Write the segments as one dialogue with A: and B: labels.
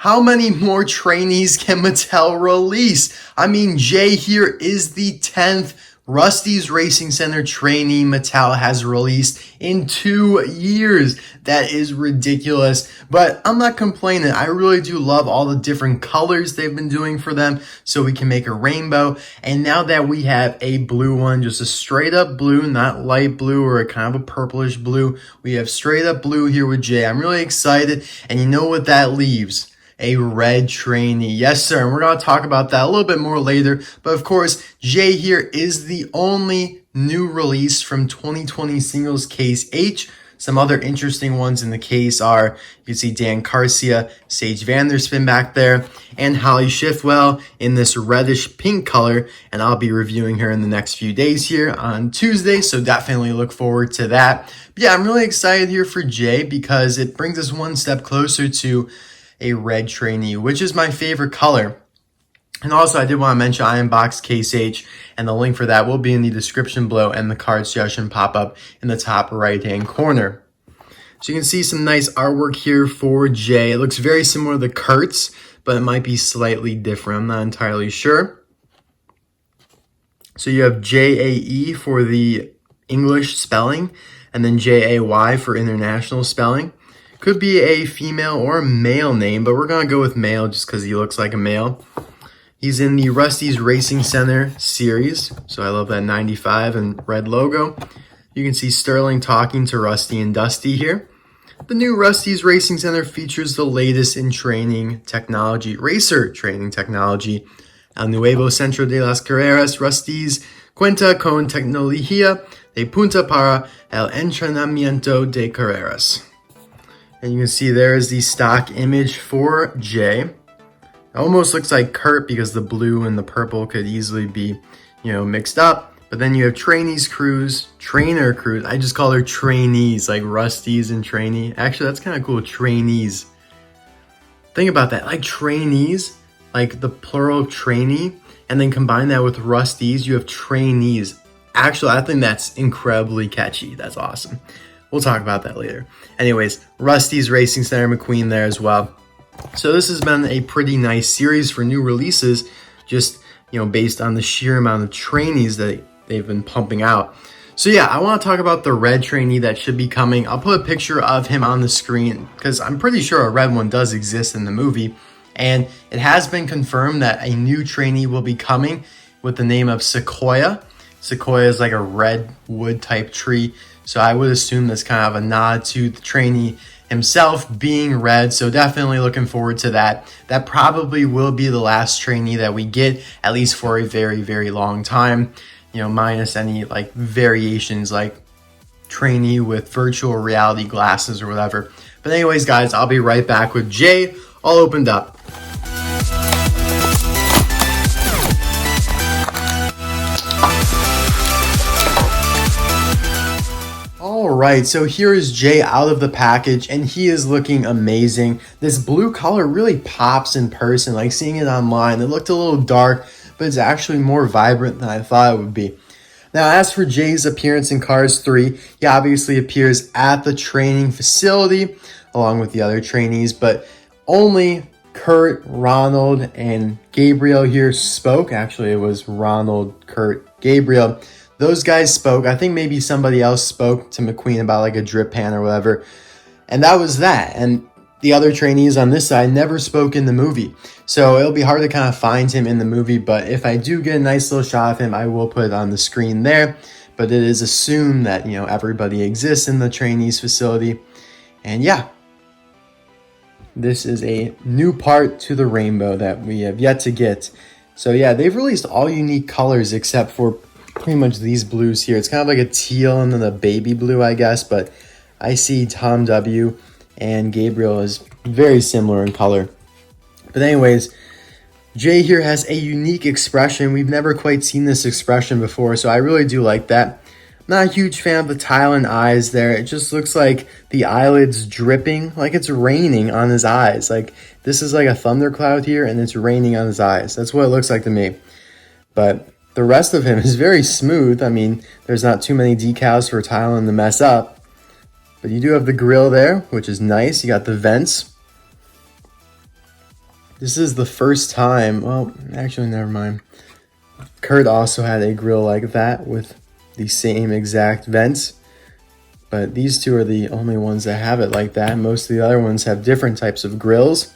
A: how many more trainees can Mattel release? I mean, Jay here is the 10th Rust-eze Racing Center trainee Mattel has released in 2 years. That is ridiculous, but I'm not complaining. I really do love all the different colors they've been doing for them so we can make a rainbow. And now that we have a blue one, just a straight up blue, not light blue or a kind of a purplish blue, we have straight up blue here with Jay. I'm really excited, and you know what that leaves? A red trainee. Yes, sir. And we're going to talk about that a little bit more later. But of course, Jay here is the only new release from 2020 Singles Case H. Some other interesting ones in the case are, you can see Dan Carcia, Sage VanDerSpin back there, and Holley Shiftwell in this reddish pink color. And I'll be reviewing her in the next few days here on Tuesday. So definitely look forward to that. But yeah, I'm really excited here for Jay because it brings us one step closer to a red trainee, which is my favorite color. And also, I did want to mention I unboxed Case H, and the link for that will be in the description below, and the card suggestion pop up in the top right-hand corner. So you can see some nice artwork here for Jay. It looks very similar to the Kurtz, but it might be slightly different. I'm not entirely sure. So you have J-A-E for the English spelling, and then J-A-Y for international spelling. Could be a female or a male name, but we're going to go with male just because he looks like a male. He's in the Rust-eze Racing Center series, so I love that 95 and red logo. You can see Sterling talking to Rusty and Dusty here. The new Rust-eze Racing Center features the latest in training technology, racer training technology. El nuevo Centro de las Carreras Rust-eze cuenta con tecnología de punta para el entrenamiento de carreras. And you can see there is the stock image for Jay. It almost looks like Kurt because the blue and the purple could easily be, mixed up. But then you have trainees crews, trainer crews. I just call her trainees, like Rust-eze and trainee. Actually, that's kind of cool, trainees. Think about that, like trainees, like the plural of trainee, and then combine that with Rust-eze, you have trainees. Actually, I think that's incredibly catchy. That's awesome. We'll talk about that later. Anyways, Rust-eze Racing Center McQueen there as well. So this has been a pretty nice series for new releases, just, based on the sheer amount of trainees that they've been pumping out. So yeah, I want to talk about the red trainee that should be coming. I'll put a picture of him on the screen because I'm pretty sure a red one does exist in the movie. And it has been confirmed that a new trainee will be coming with the name of Sequoia. Sequoia is like a redwood type tree. So I would assume that's kind of a nod to the trainee himself being red. So definitely looking forward to that. That probably will be the last trainee that we get, at least for a very, very long time. Minus any like variations like trainee with virtual reality glasses or whatever. But anyways, guys, I'll be right back with Jay all opened up. Alright, so here is Jay out of the package, and he is looking amazing. This blue color really pops in person, like seeing it online. It looked a little dark, but it's actually more vibrant than I thought it would be. Now, as for Jay's appearance in Cars 3, he obviously appears at the training facility, along with the other trainees, but only Kurt, Ronald, and Gabriel here spoke. Actually, it was Ronald, Kurt, Gabriel. Those guys spoke. I think maybe somebody else spoke to McQueen about like a drip pan or whatever. And that was that. And the other trainees on this side never spoke in the movie. So it'll be hard to kind of find him in the movie. But if I do get a nice little shot of him, I will put it on the screen there. But it is assumed that, everybody exists in the trainees facility. And yeah, this is a new part to the rainbow that we have yet to get. So yeah, they've released all unique colors except for pretty much these blues here. It's kind of like a teal and then a baby blue, I guess, but I see Tom W and Gabriel is very similar in color. But anyways, Jay here has a unique expression. We've never quite seen this expression before, so I really do like that. I'm not a huge fan of the tile and eyes there. It just looks like the eyelids dripping, like it's raining on his eyes. Like this is like a thundercloud here and it's raining on his eyes. That's what it looks like to me. But the rest of him is very smooth. I mean, there's not too many decals for tiling to mess up. But you do have the grill there, which is nice. You got the vents. This is the first time, well, actually, never mind. Kurt also had a grill like that with the same exact vents, but these two are the only ones that have it like that. Most of the other ones have different types of grills.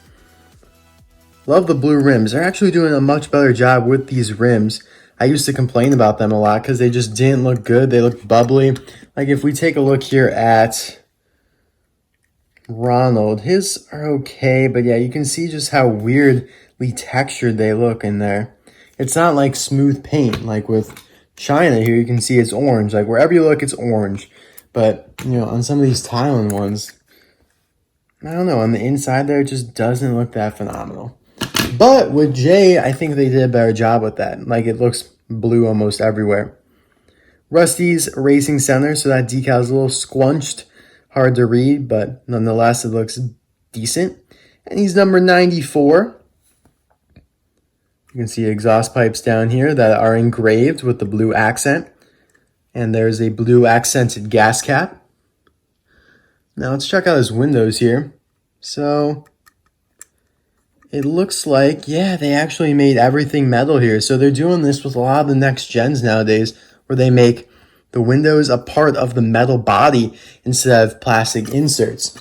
A: Love the blue rims. They're actually doing a much better job with these rims. I used to complain about them a lot because they just didn't look good. They look bubbly. Like if we take a look here at Ronald, his are okay, but yeah, you can see just how weirdly textured they look in there. It's not like smooth paint. Like with China here, you can see it's orange. Like wherever you look, it's orange. But, you know, on some of these Thailand ones, I don't know, on the inside there, it just doesn't look that phenomenal. But with Jay, I think they did a better job with that. Like it looks blue almost everywhere. Rust-eze Racing Center, so that decal is a little squunched, hard to read, but nonetheless it looks decent. And he's number 94. You can see exhaust pipes down here that are engraved with the blue accent. And there's a blue accented gas cap. Now let's check out his windows here. So it looks like, yeah, they actually made everything metal here. So they're doing this with a lot of the next gens nowadays, where they make the windows a part of the metal body instead of plastic inserts.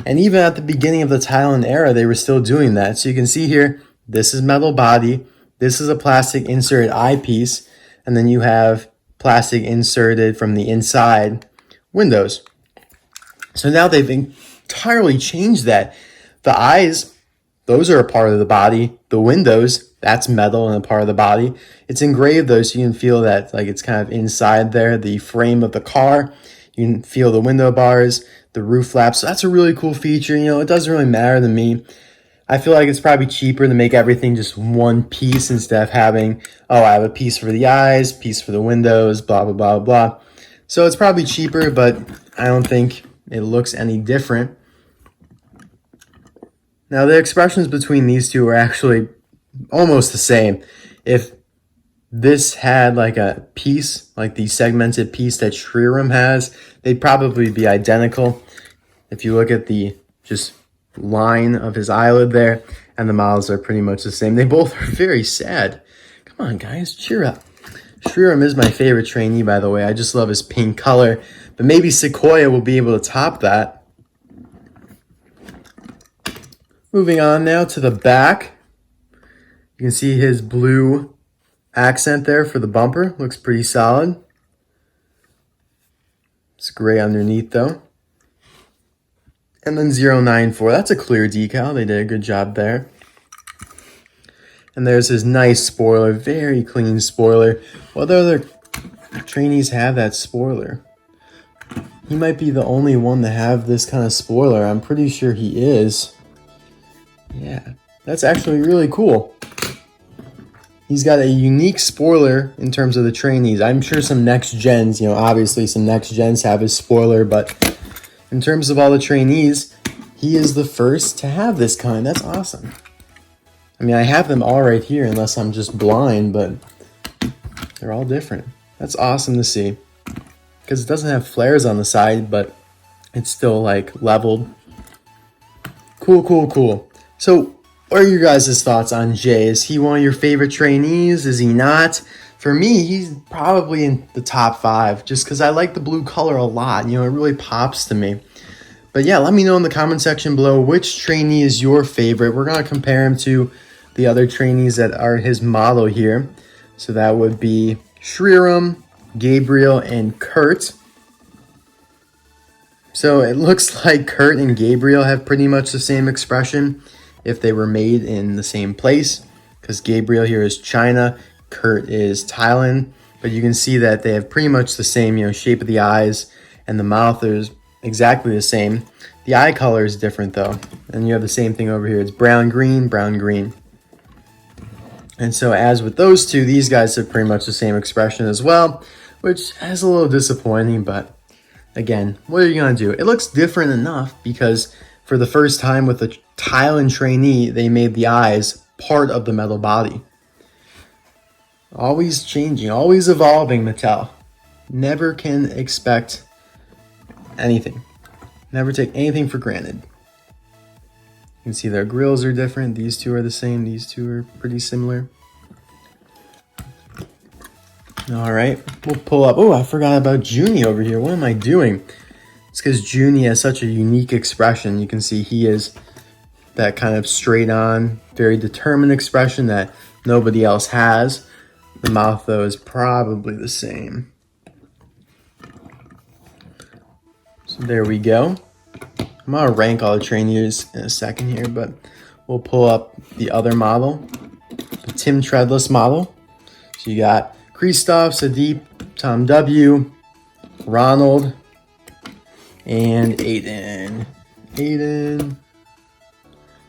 A: And even at the beginning of the Thailand era, they were still doing that. So you can see here, this is metal body, this is a plastic inserted eyepiece, and then you have plastic inserted from the inside windows. So now they've entirely changed that. The eyes, those are a part of the body. The windows, that's metal and a part of the body. It's engraved though, so you can feel that like it's kind of inside there, the frame of the car. You can feel the window bars, the roof flaps. So that's a really cool feature. You know, it doesn't really matter to me. I feel like it's probably cheaper to make everything just one piece instead of having, oh, I have a piece for the eyes, piece for the windows, blah, blah, blah, blah. So it's probably cheaper, but I don't think it looks any different. Now, the expressions between these two are actually almost the same. If this had like a piece, like the segmented piece that Shriram has, they'd probably be identical. If you look at the just line of his eyelid there, and the mouths are pretty much the same. They both are very sad. Come on, guys, cheer up. Shriram is my favorite trainee, by the way. I just love his pink color, but maybe Sequoia will be able to top that. Moving on now to the back. You can see his blue accent there for the bumper. Looks pretty solid. It's gray underneath though. And then 094. That's a clear decal. They did a good job there. And there's his nice spoiler. Very clean spoiler. What other trainees have that spoiler? He might be the only one to have this kind of spoiler. I'm pretty sure he is. Yeah, that's actually really cool. He's got a unique spoiler in terms of the trainees. I'm sure some next gens, you know, obviously some next gens have his spoiler, but in terms of all the trainees, he is the first to have this kind. That's awesome. I mean, I have them all right here unless I'm just blind, but they're all different. That's awesome to see. Because it doesn't have flares on the side, but it's still like leveled. Cool, cool, cool. So what are your guys' thoughts on Jay? Is he one of your favorite trainees? Is he not? For me, he's probably in the top 5 just because I like the blue color a lot. You know, it really pops to me. But yeah, let me know in the comment section below which trainee is your favorite. We're going to compare him to the other trainees that are his model here. So that would be Shriram, Gabriel, and Kurt. So it looks like Kurt and Gabriel have pretty much the same expression if they were made in the same place, because Gabriel here is China, Kurt is Thailand, but you can see that they have pretty much the same, you know, shape of the eyes, and the mouth is exactly the same. The eye color is different though, and you have the same thing over here. It's brown, green, brown, green. And so as with those two, these guys have pretty much the same expression as well, which is a little disappointing, but again, what are you going to do? It looks different enough because for the first time with the Thailand trainee, they made the eyes part of the metal body. Always changing, always evolving, Mattel. Never can expect anything. Never take anything for granted. can see their grills are different. These two are the same. These two are pretty similar. All right, we'll pull up. Oh, I forgot about Junie over here. What am I doing? It's because Junie has such a unique expression. You can see he is that kind of straight on, very determined expression that nobody else has. The mouth, though, is probably the same. So there we go. I'm going to rank all the trainees in a second here, but we'll pull up the other model, the Tim Treadless model. So you got Christoph, Sudeep, Tom W, Ronald, and Aiden.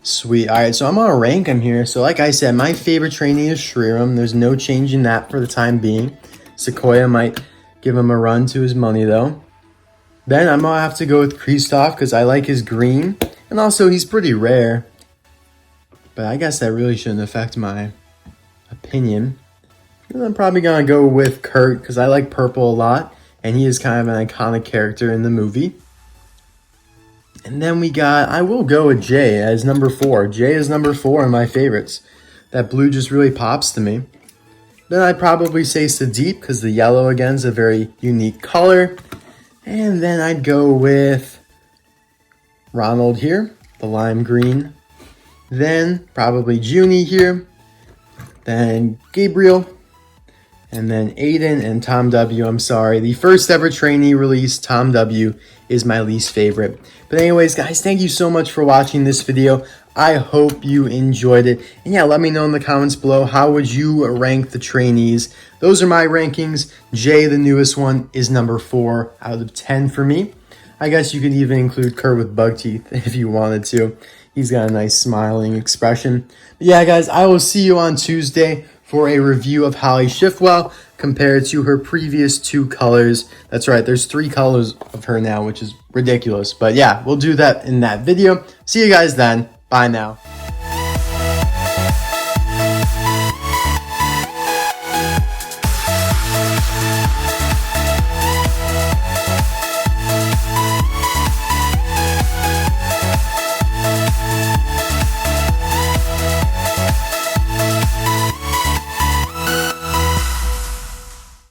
A: Sweet. All right, so I'm going to rank them here. So like I said, my favorite trainee is Shriram. There's no change in that for the time being. Sequoia might give him a run to his money, though. Then I'm going to have to go with Christoph because I like his green. And also, he's pretty rare. But I guess that really shouldn't affect my opinion. And I'm probably going to go with Kurt because I like purple a lot. And he is kind of an iconic character in the movie. And then I will go with Jay as number 4. Jay is number 4 in my favorites. That blue just really pops to me. Then I'd probably say Sudeep because the yellow, again, is a very unique color. And then I'd go with Ronald here, the lime green. Then probably Junie here. Then Gabriel. And then Aiden and Tom W. I'm sorry. The first ever trainee release, Tom W. is my least favorite. But anyways, guys, thank you so much for watching this video. I hope you enjoyed it. And yeah, let me know in the comments below, how would you rank the trainees? Those are my rankings. Jay, the newest one, is number 4 out of 10 for me. I guess you could even include Kurt with bug teeth if you wanted to. He's got a nice smiling expression. But yeah, guys, I will see you on Tuesday for a review of Holley Shiftwell compared to her previous 2 colors. That's right, there's 3 colors of her now, which is ridiculous. But yeah, we'll do that in that video. See you guys then. Bye now.